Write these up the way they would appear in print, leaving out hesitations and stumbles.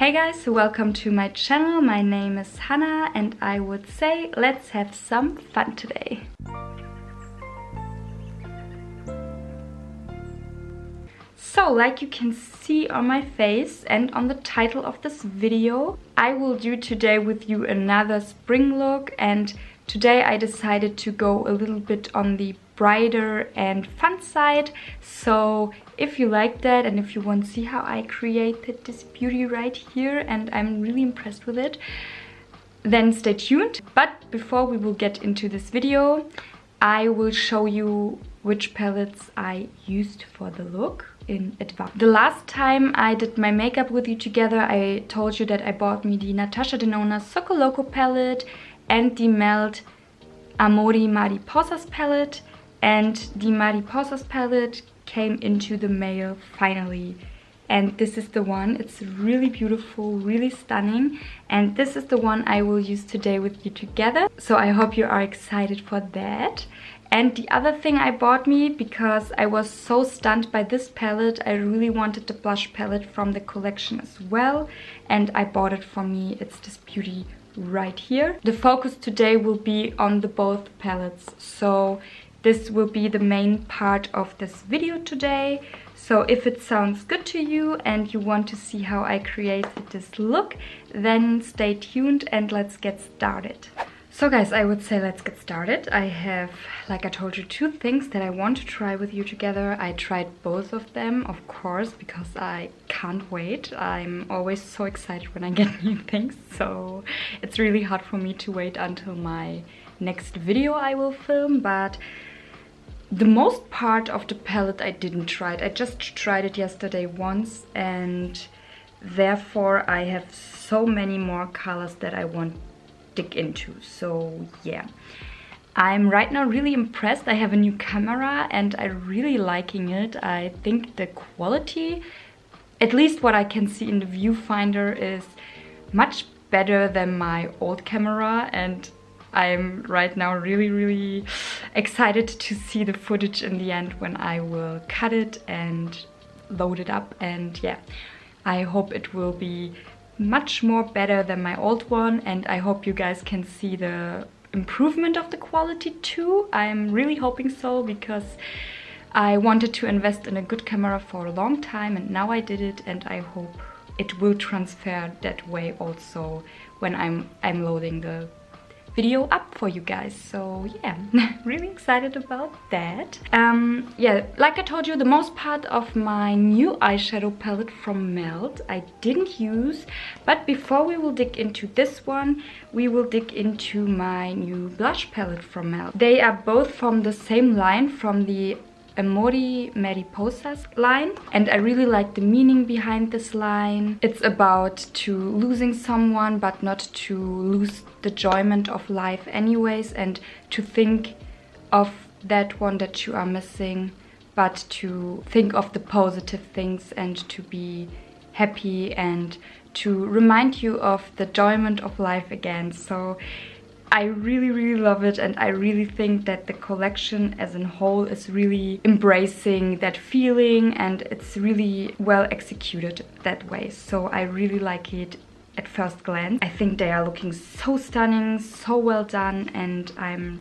Hey guys, welcome to my channel. My name is Hannah and I would say let's have some fun today. So, like you can see on my face and on the title of this video, I will do today with you another spring look, and today I decided to go a little bit on the brighter and fun side. So if you like that and if you want to see how I created this beauty right here, and I'm really impressed with it, then stay tuned. But before we will get into this video, I will show you which palettes I used for the look in advance. The last time I did my makeup with you together, I told you that I bought me the Natasha Denona Soco Loco palette and the Melt Amor Y Mariposas palette, and the Mariposas palette came into the mail finally. And this is the one. It's really beautiful, really stunning, and this is the one I will use today with you together. So I hope you are excited for that. And the other thing I bought me, because I was so stunned by this palette, I really wanted the blush palette from the collection as well, and I bought it for me. It's this beauty right here. The focus today will be on the both palettes, so this will be the main part of this video today. So if it sounds good to you and you want to see how I created this look, then stay tuned and let's get started. So guys, I would say let's get started. I have, like I told you, two things that I want to try with you together. I tried both of them, of course, because I can't wait. I'm always so excited when I get new things, so it's really hard for me to wait until my next video I will film. But the most part of the palette I didn't try it. I just tried it yesterday once, and therefore I have so many more colors that I want dig into. So yeah, I'm right now really impressed. I have a new camera and I'm really liking it. I think the quality, at least what I can see in the viewfinder, is much better than my old camera, and I'm right now really excited to see the footage in the end when I will cut it and load it up. And yeah, I hope it will be much more better than my old one, and I hope you guys can see the improvement of the quality too. I'm really hoping so, because I wanted to invest in a good camera for a long time and now I did it, and I hope it will transfer that way also when I'm loading the video up for you guys. So yeah, really excited about that. Yeah, like I told you, the most part of my new eyeshadow palette from Melt I didn't use, but before we will dig into this one, we will dig into my new blush palette from Melt. They are both from the same line, from the Amor Y Mariposas line, and I really like the meaning behind this line. It's about to losing someone, but not to lose the enjoyment of life anyways, and to think of that one that you are missing, but to think of the positive things and to be happy and to remind you of the enjoyment of life again. So I really love it, and I really think that the collection as a whole is really embracing that feeling, and it's really well executed that way. So I really like it at first glance. I think they are looking so stunning, so well done, and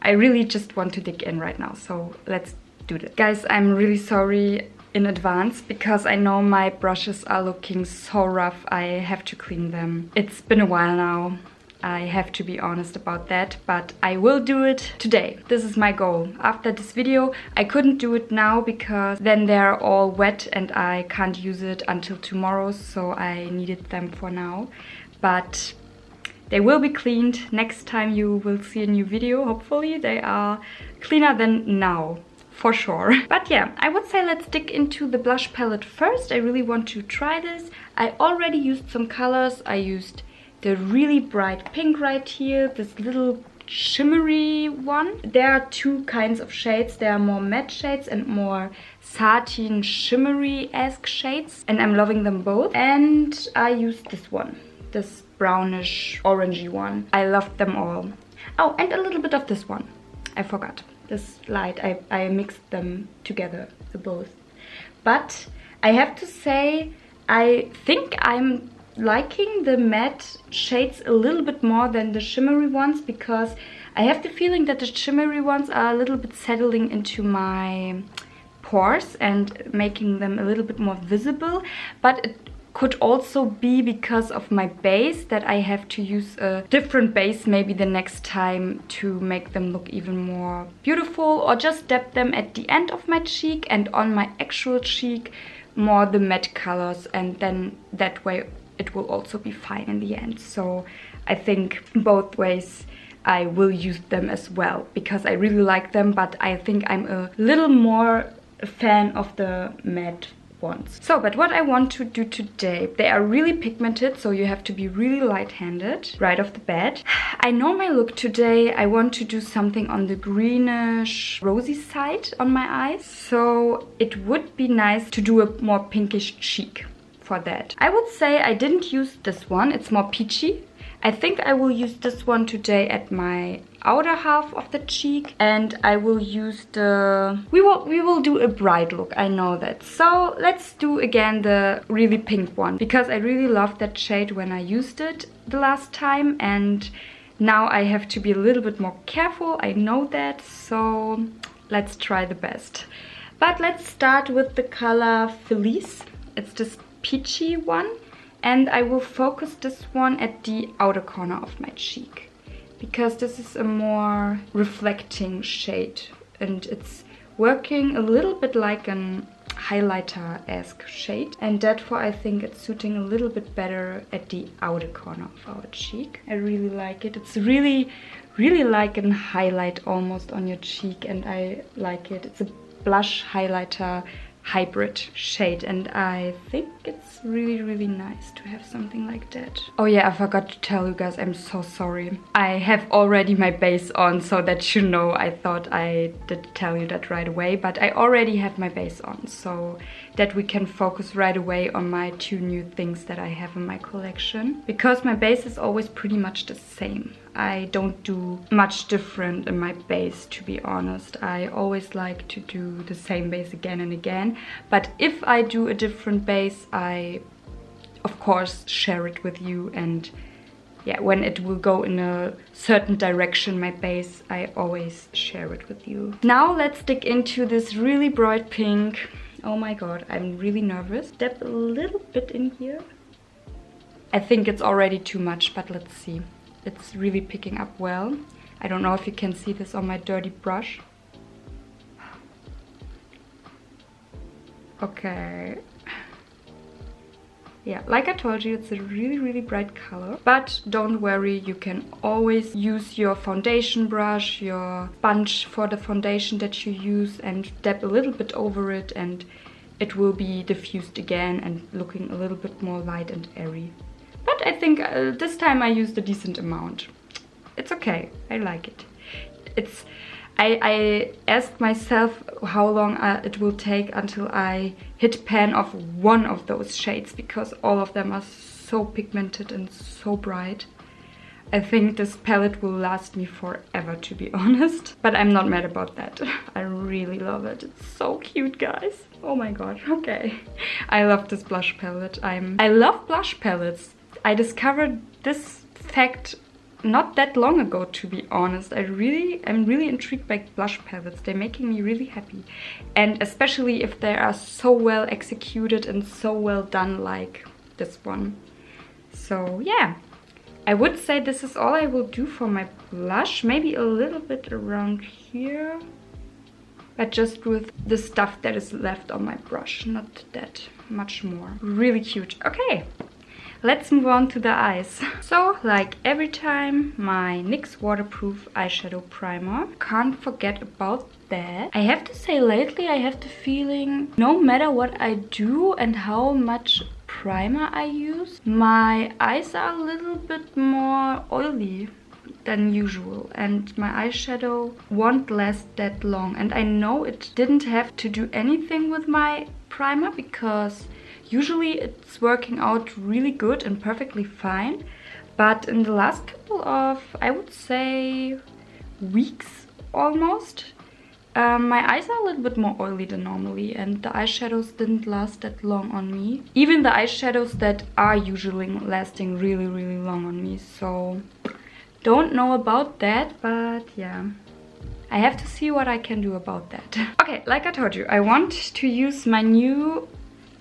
I really just want to dig in right now. So let's do this. Guys, I'm really sorry in advance, because I know my brushes are looking so rough. I have to clean them. It's been a while now, I have to be honest about that, but I will do it today. This is my goal. After this video, I couldn't do it now because then they're all wet and I can't use it until tomorrow, so I needed them for now. But they will be cleaned next time you will see a new video. Hopefully they are cleaner than now, for sure. But yeah, I would say let's dig into the blush palette first. I really want to try this. I already used some colors. I used the really bright pink right here, this little shimmery one. There are two kinds of shades. There are more matte shades and more satin shimmery-esque shades, and I'm loving them both. And I used this one, this brownish orangey one. I loved them all. Oh, and a little bit of this one. I forgot. This light, I mixed them together, the both. But I have to say, I think I'm liking the matte shades a little bit more than the shimmery ones, because I have the feeling that the shimmery ones are a little bit settling into my pores and making them a little bit more visible. But it could also be because of my base, that I have to use a different base maybe the next time to make them look even more beautiful, or just dab them at the end of my cheek, and on my actual cheek more the matte colors, and then that way it will also be fine in the end. So I think both ways I will use them as well, because I really like them, but I think I'm a little more a fan of the matte ones. So, but what I want to do today, they are really pigmented, so you have to be really light-handed right off the bat. I know my look today, I want to do something on the greenish rosy side on my eyes, so it would be nice to do a more pinkish cheek for that. I would say I didn't use this one, it's more peachy. I think I will use this one today at my outer half of the cheek, and I will use the... We will do a bright look, I know that. So let's do again the really pink one, because I really loved that shade when I used it the last time, and now I have to be a little bit more careful, I know that, so let's try the best. But let's start with the color Felice. It's this peachy one. And I will focus this one at the outer corner of my cheek, because this is a more reflecting shade, and it's working a little bit like an highlighter-esque shade, and therefore I think it's suiting a little bit better at the outer corner of our cheek. I really like it. It's really like a highlight almost on your cheek, and I like it. It's a blush highlighter hybrid shade, and I think it's really nice to have something like that. Oh yeah, I forgot to tell you guys, I'm so sorry. I have already my base on, so that you know. I thought I did tell you that right away, but I already have my base on, so that we can focus right away on my two new things that I have in my collection, because my base is always pretty much the same. I don't do much different in my base, to be honest. I always like to do the same base again and again. But if I do a different base, I of course share it with you, and yeah, when it will go in a certain direction, my base, I always share it with you. Now let's dig into this really bright pink. Oh my god, I'm really nervous. Dab a little bit in here. I think it's already too much, but let's see. It's really picking up well. I don't know if you can see this on my dirty brush. Okay. Yeah, like I told you, it's a really bright color. But don't worry, you can always use your foundation brush, your sponge for the foundation that you use, and dab a little bit over it, and it will be diffused again and looking a little bit more light and airy. But I think this time I used a decent amount. It's okay, I like it. I asked myself how long it will take until I hit pan of one of those shades, because all of them are so pigmented and so bright. I think this palette will last me forever, to be honest. But I'm not mad about that. I really love it. It's so cute, guys. Oh my god, okay. I love this blush palette. I love blush palettes. I discovered this fact not that long ago, to be honest. I'm really intrigued by blush palettes. They're making me really happy. And especially if they are so well executed and so well done like this one. So yeah, I would say this is all I will do for my blush. Maybe a little bit around here. But just with the stuff that is left on my brush. Not that much more. Really cute. Okay. Let's move on to the eyes. So, like every time, my NYX waterproof eyeshadow primer. Can't forget about that. I have to say, lately I have the feeling, no matter what I do and how much primer I use, my eyes are a little bit more oily than usual, and my eyeshadow won't last that long. And I know it didn't have to do anything with my primer, because usually it's working out really good and perfectly fine, but in the last couple of, I would say, weeks almost, My eyes are a little bit more oily than normally, and the eyeshadows didn't last that long on me. Even the eyeshadows that are usually lasting really, really long on me. So, don't know about that, but yeah. I have to see what I can do about that. Okay, like I told you, I want to use my new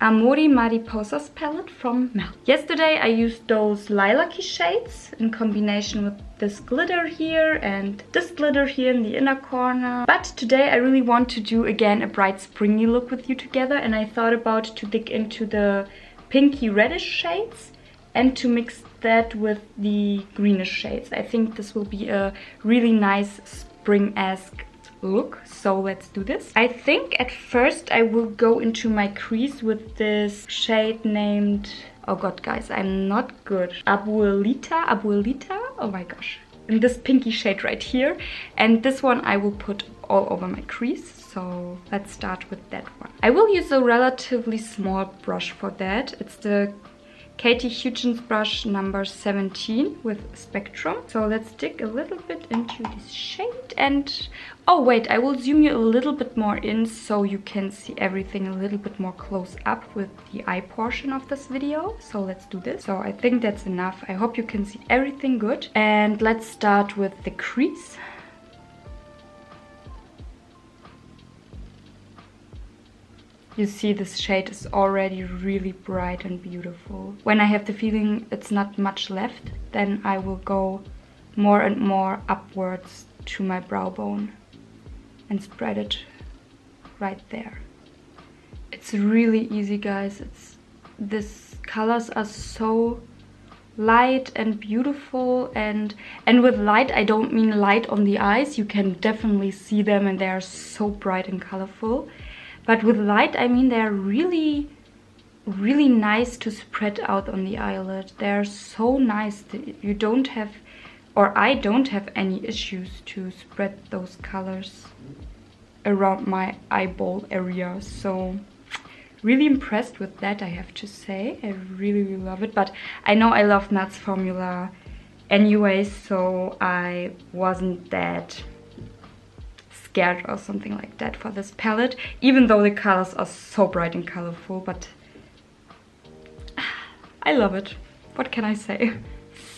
Amor Y Mariposas palette from McGrath. Yesterday I used those lilac-y shades in combination with this glitter here and this glitter here in the inner corner. But today I really want to do again a bright springy look with you together, and I thought about to dig into the pinky reddish shades and to mix that with the greenish shades. I think this will be a really nice spring-esque look, so let's do this. I think at first I will go into my crease with this shade named, oh god guys, I'm not good, Abuelita, oh my gosh, in this pinky shade right here, and this one I will put all over my crease. So let's start with that one. I will use a relatively small brush for that. It's the Katie Hughes brush number 17 with Spectrum. So let's dig a little bit into this shade, and oh wait, I will zoom you a little bit more in so you can see everything a little bit more close up with the eye portion of this video. So let's do this. So I think that's enough. I hope you can see everything good. And let's start with the crease. You see this shade is already really bright and beautiful. When I have the feeling it's not much left, then I will go more and more upwards to my brow bone and spread it right there. It's really easy, guys. These colors are so light and beautiful, and with light I don't mean light on the eyes. You can definitely see them and they are so bright and colorful. But with light, I mean they're really, really nice to spread out on the eyelid. They're so nice. You don't have, or I don't have any issues to spread those colors around my eyeball area. So really impressed with that, I have to say. I really, really love it. But I know I love McGrath's formula anyway, so I wasn't that scared or something like that for this palette, even though the colors are so bright and colorful. But I love it. What can I say?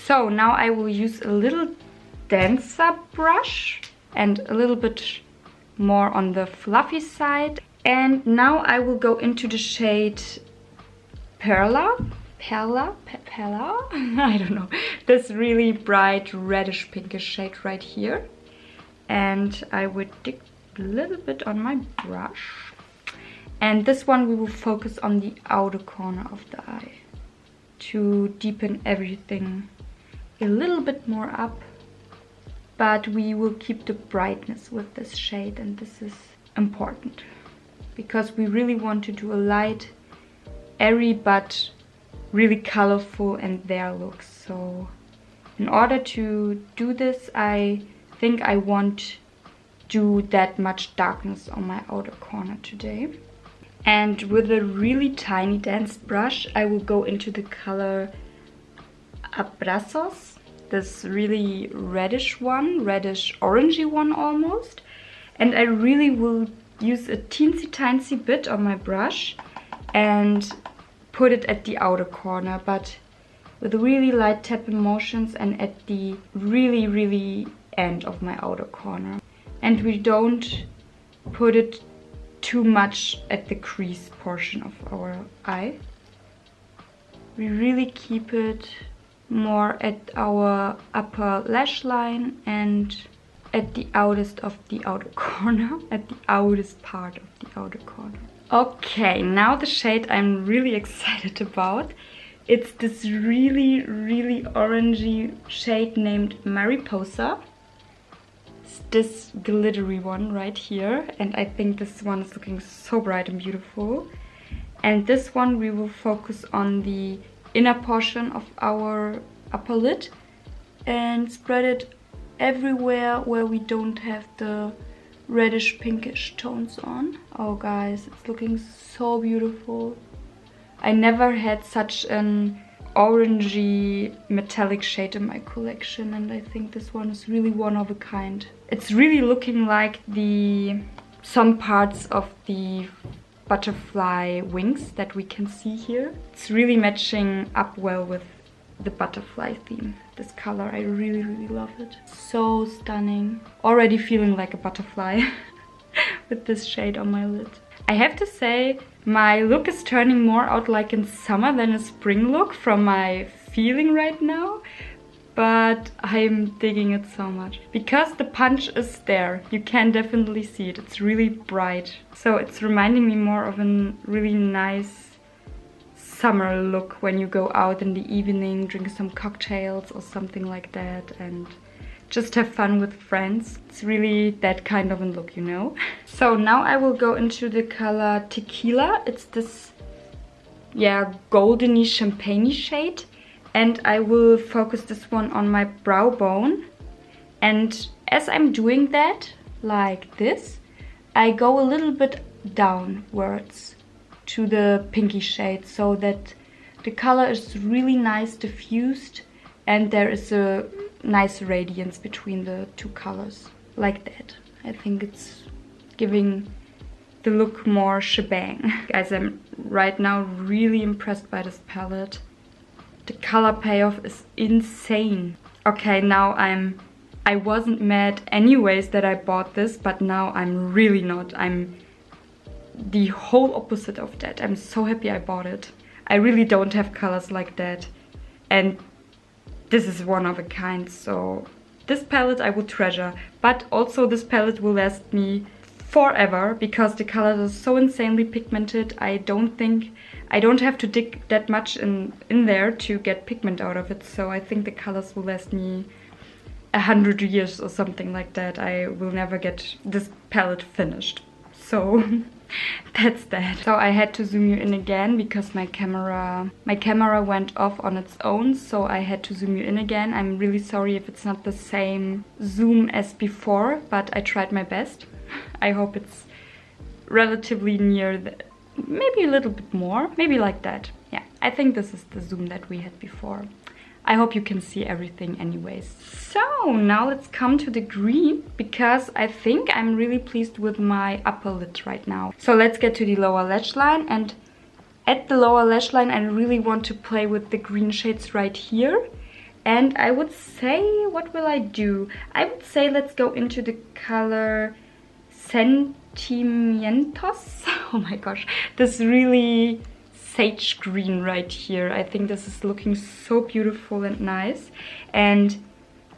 So now I will use a little denser brush and a little bit more on the fluffy side. And now I will go into the shade Perla, I don't know, this really bright reddish pinkish shade right here. And I would dig a little bit on my brush. And this one we will focus on the outer corner of the eye to deepen everything a little bit more up. But we will keep the brightness with this shade, and this is important because we really want to do a light, airy, but really colorful and there look. So in order to do this, I think I won't do that much darkness on my outer corner today. And with a really tiny dense brush, I will go into the color Abrazos, this really reddish one, reddish orangey one almost. And I really will use a teensy bit on my brush and put it at the outer corner, but with really light tapping motions and at the really end of my outer corner. And we don't put it too much at the crease portion of our eye. We really keep it more at our upper lash line and at the outest of the outer corner, at the outest part of the outer corner. Okay, now the shade I'm really excited about. It's this really orangey shade named Mariposa. It's this glittery one right here, and I think this one is looking so bright and beautiful. And this one we will focus on the inner portion of our upper lid and spread it everywhere where we don't have the reddish pinkish tones on. Oh guys, it's looking so beautiful. I never had such an orangey metallic shade in my collection, and I think this one is really one of a kind. It's really looking like the some parts of the butterfly wings that we can see here. It's really matching up well with the butterfly theme. This color, I really, really love it. So stunning. Already feeling like a butterfly with this shade on my lid. I have to say, my look is turning more out like in summer than a spring look from my feeling right now. But I'm digging it so much. Because the punch is there, you can definitely see it. It's really bright. So it's reminding me more of a really nice summer look when you go out in the evening, drink some cocktails or something like that and just have fun with friends. It's really that kind of a look, you know? So now I will go into the color Tequila. It's this, yeah, goldeny champagne shade. And I will focus this one on my brow bone. And as I'm doing that, like this, I go a little bit downwards to the pinky shade so that the color is really nice diffused and there is a nice radiance between the two colors, like that. I think it's giving the look more shebang. Guys, I'm right now really impressed by this palette. The color payoff is insane. Okay, now I wasn't mad anyways that I bought this, but now I'm really not. I'm the whole opposite of that. I'm so happy I bought it. I really don't have colors like that. And this is one of a kind, so this palette I will treasure. But also this palette will last me forever because the colors are so insanely pigmented. I don't have to dig that much in there to get pigment out of it. So I think the colors will last me 100 years or something like that. I will never get this palette finished. So that's that. So I had to zoom you in again because my camera went off on its own. So I had to zoom you in again. I'm really sorry if it's not the same zoom as before, but I tried my best. I hope it's relatively near the, maybe a little bit more, maybe like that. Yeah, I think this is the zoom that we had before. I hope you can see everything anyways. So now let's come to the green because I think I'm really pleased with my upper lid right now. So let's get to the lower lash line, and at the lower lash line I really want to play with the green shades right here. And I would say, what will I do? I would say let's go into the color Sentimientos. Oh my gosh, this really sage green right here. I think this is looking so beautiful and nice. And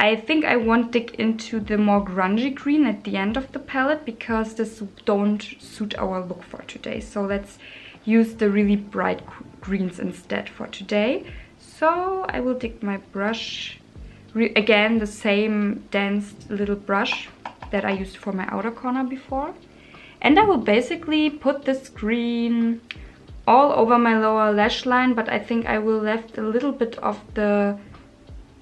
I think I won't dig into the more grungy green at the end of the palette because this don't suit our look for today. So let's use the really bright greens instead for today. So I will dig my brush, again the same dense little brush that I used for my outer corner before. And I will basically put this green all over my lower lash line, but I think I will left a little bit of the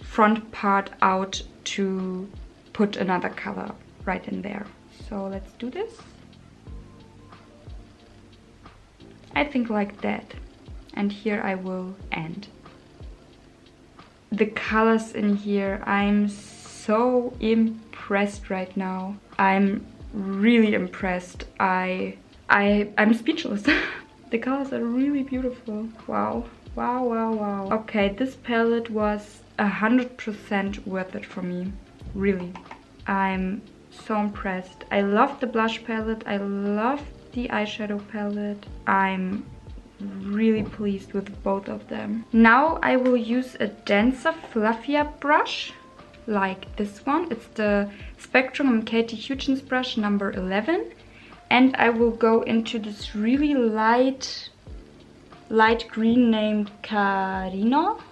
front part out to put another color right in there. So let's do this. I think like that. And here I will end. The colors in here, I'm so impressed right now. I'm really impressed. I'm speechless. The colors are really beautiful. Wow, wow, wow, wow. Okay, this palette was 100% worth it for me. Really. I'm so impressed. I love the blush palette. I love the eyeshadow palette. I'm really pleased with both of them. Now I will use a denser, fluffier brush like this one. It's the Spectrum Katie Hughes brush number 11. And I will go into this really light green named Carino.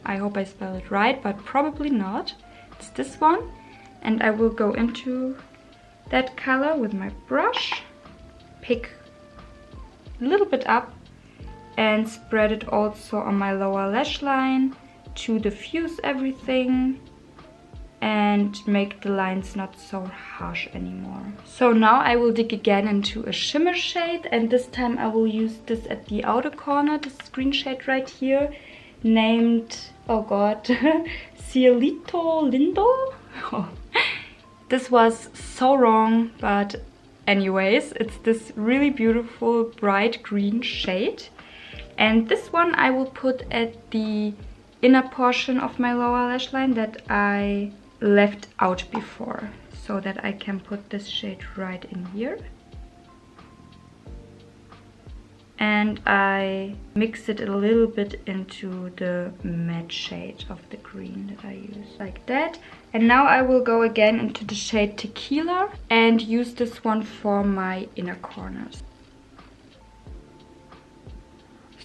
I hope I spell it right, but probably not. It's this one. And I will go into that color with my brush, pick a little bit up and spread it also on my lower lash line to diffuse everything and make the lines not so harsh anymore. So now I will dig again into a shimmer shade, and this time I will use this at the outer corner, this green shade right here, named, oh god, Cielito Lindo. Oh. This was so wrong, but anyways. It's this really beautiful bright green shade. And this one I will put at the inner portion of my lower lash line that I left out before, so that I can put this shade right in here. And I mix it a little bit into the matte shade of the green that I use, like that. And now I will go again into the shade Tequila and use this one for my inner corners.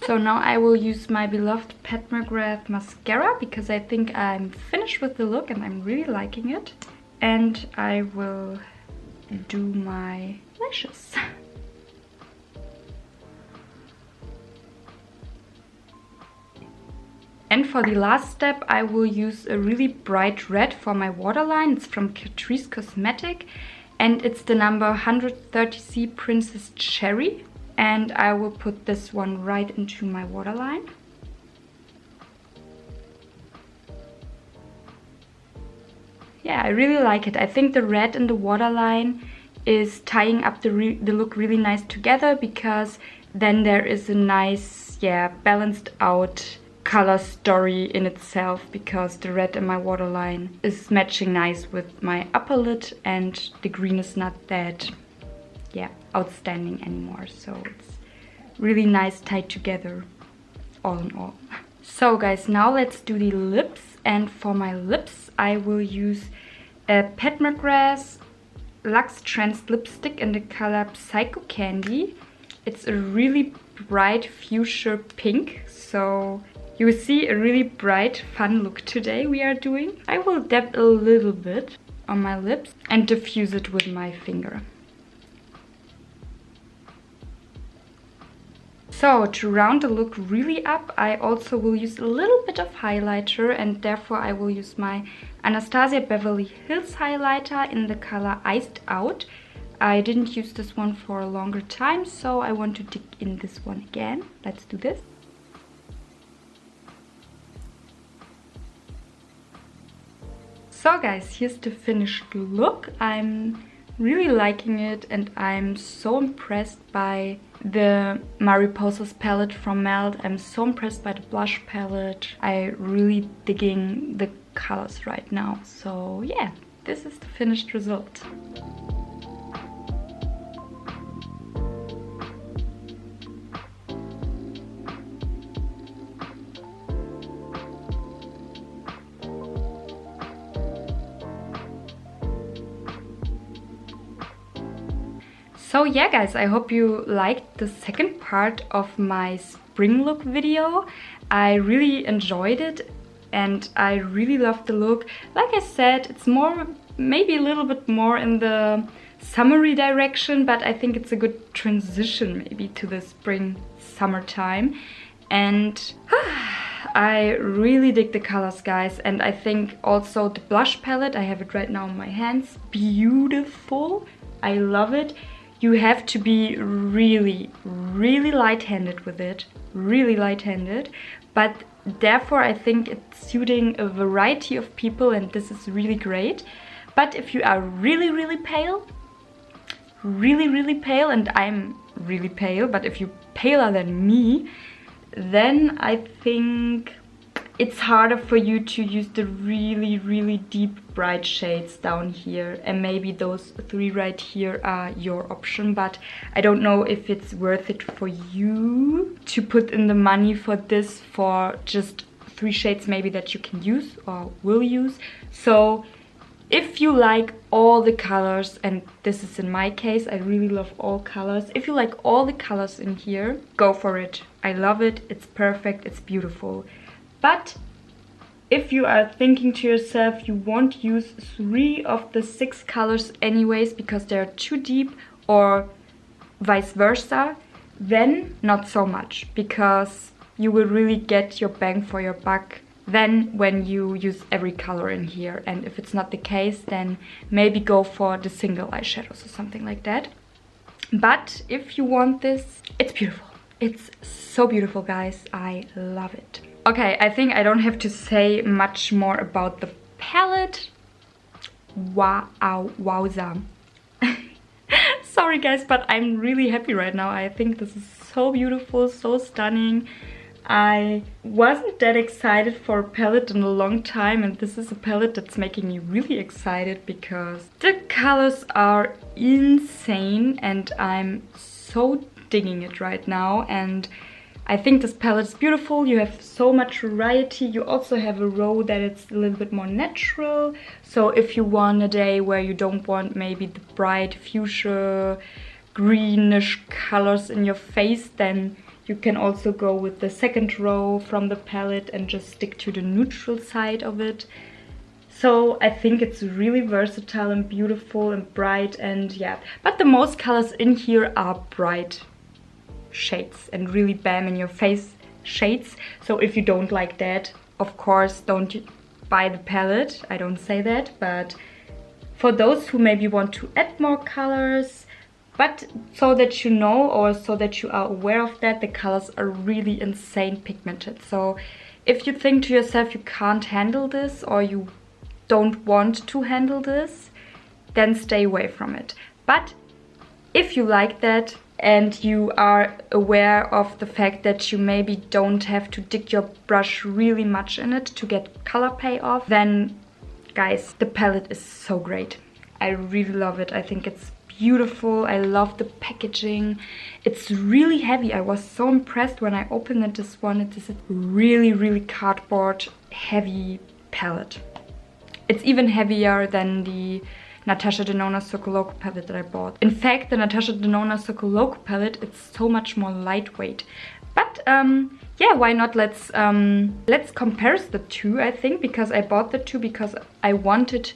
So now I will use my beloved McGrath mascara, because I think I'm finished with the look and I'm really liking it. And I will do my lashes. And for the last step, I will use a really bright red for my waterline. It's from Catrice Cosmetic and it's the number 130C Princess Cherry. And I will put this one right into my waterline. Yeah, I really like it. I think the red in the waterline is tying up the look really nice together, because then there is a nice, yeah, balanced out color story in itself, because the red in my waterline is matching nice with my upper lid and the green is not that, yeah, outstanding anymore. So it's really nice tied together, all in all. So guys, now let's do the lips. And for my lips, I will use a McGrath Luxtrance lipstick in the color Psycho Candy. It's a really bright fuchsia pink, so you will see a really bright, fun look today we are doing. I will dab a little bit on my lips and diffuse it with my finger. So to round the look really up, I also will use a little bit of highlighter, and therefore I will use my Anastasia Beverly Hills highlighter in the color Iced Out. I didn't use this one for a longer time, so I want to dig in this one again. Let's do this. So guys, here's the finished look. I'm really liking it and I'm so impressed by the Mariposas palette from Melt. I'm so impressed by the blush palette. I'm really digging the colors right now. So yeah, this is the finished result. So yeah guys, I hope you liked the second part of my spring look video. I really enjoyed it and I really loved the look. Like I said, it's more, maybe a little bit more in the summery direction, but I think it's a good transition maybe to the spring summertime. And I really dig the colors, guys, and I think also the blush palette, I have it right now in my hands, beautiful. I love it. You have to be really, really light-handed with it, really light-handed, but therefore I think it's suiting a variety of people and this is really great. But if you are really, really pale, and I'm really pale, but if you're paler than me, then I think it's harder for you to use the really, really deep bright shades down here, and maybe those three right here are your option, but I don't know if it's worth it for you to put in the money for this, for just 3 shades maybe that you can use or will use. So if you like all the colors, and this is in my case, I really love all colors. If you like all the colors in here, go for it. I love it, it's perfect, it's beautiful. But if you are thinking to yourself you won't use 3 of the 6 colors anyways because they're too deep, or vice versa, then not so much, because you will really get your bang for your buck then when you use every color in here. And if it's not the case, then maybe go for the single eyeshadows or something like that. But if you want this, it's beautiful. It's so beautiful, guys. I love it. Okay, I think I don't have to say much more about the palette. Wow, wowza. Sorry guys, but I'm really happy right now. I think this is so beautiful, so stunning. I wasn't that excited for a palette in a long time, and this is a palette that's making me really excited because the colors are insane and I'm so digging it right now. And I think this palette is beautiful. You have so much variety. You also have a row that it's a little bit more natural. So if you want a day where you don't want maybe the bright fuchsia, greenish colors in your face, then you can also go with the second row from the palette and just stick to the neutral side of it. So I think it's really versatile and beautiful and bright, and yeah. But the most colors in here are bright shades and really bam in your face shades. So if you don't like that, of course don't buy the palette. I don't say that, but for those who maybe want to add more colors, but so that you know, or so that you are aware of that, the colors are really insane pigmented. So if you think to yourself you can't handle this or you don't want to handle this, then stay away from it. But if you like that and you are aware of the fact that you maybe don't have to dig your brush really much in it to get color payoff, then guys, the palette is so great. I really love it. I think it's beautiful. I love the packaging. It's really heavy. I was so impressed when I opened it. This one, it is a really cardboard heavy palette. It's even heavier than the Natasha Denona Sokoloko palette that I bought. In fact, the Natasha Denona Sokoloko palette, it's so much more lightweight. But yeah, why not? Let's compare the two, I think, because I bought the two because I wanted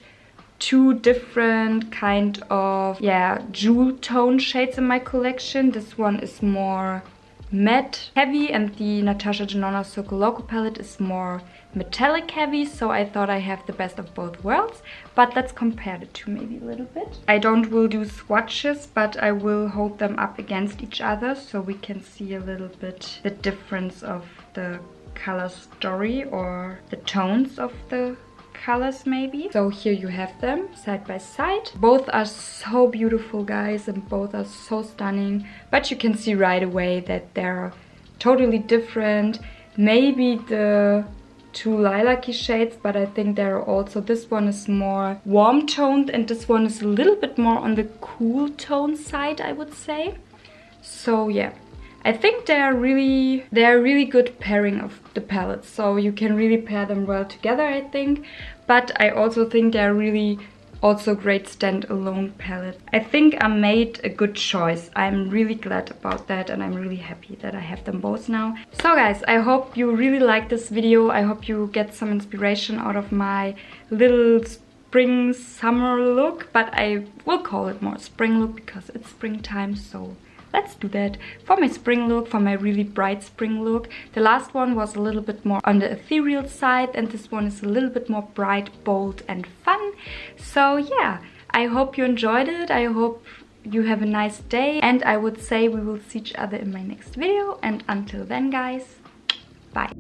two different kind of, yeah, jewel tone shades in my collection. This one is more matte heavy and the Natasha Denona Sokoloko palette is more metallic heavy, so I thought I have the best of both worlds. But let's compare the two maybe a little bit. I will do swatches, but I will hold them up against each other so we can see a little bit the difference of the color story or the tones of the colors maybe. So here you have them side by side. Both are so beautiful, guys, and both are so stunning, but you can see right away that they're totally different. Maybe the two lilac-y shades, but I think they're also, this one is more warm toned and this one is a little bit more on the cool tone side, I would say. So yeah, I think they're really good pairing of the palettes, so you can really pair them well together, I think. But I also think they're really also great standalone palettes. I think I made a good choice. I'm really glad about that and I'm really happy that I have them both now. So guys, I hope you really like this video. I hope you get some inspiration out of my little spring summer look, but I will call it more spring look because it's springtime, so let's do that for my spring look, for my really bright spring look. The last one was a little bit more on the ethereal side and this one is a little bit more bright, bold and fun. So yeah, I hope you enjoyed it. I hope you have a nice day and I would say we will see each other in my next video, and until then guys, bye.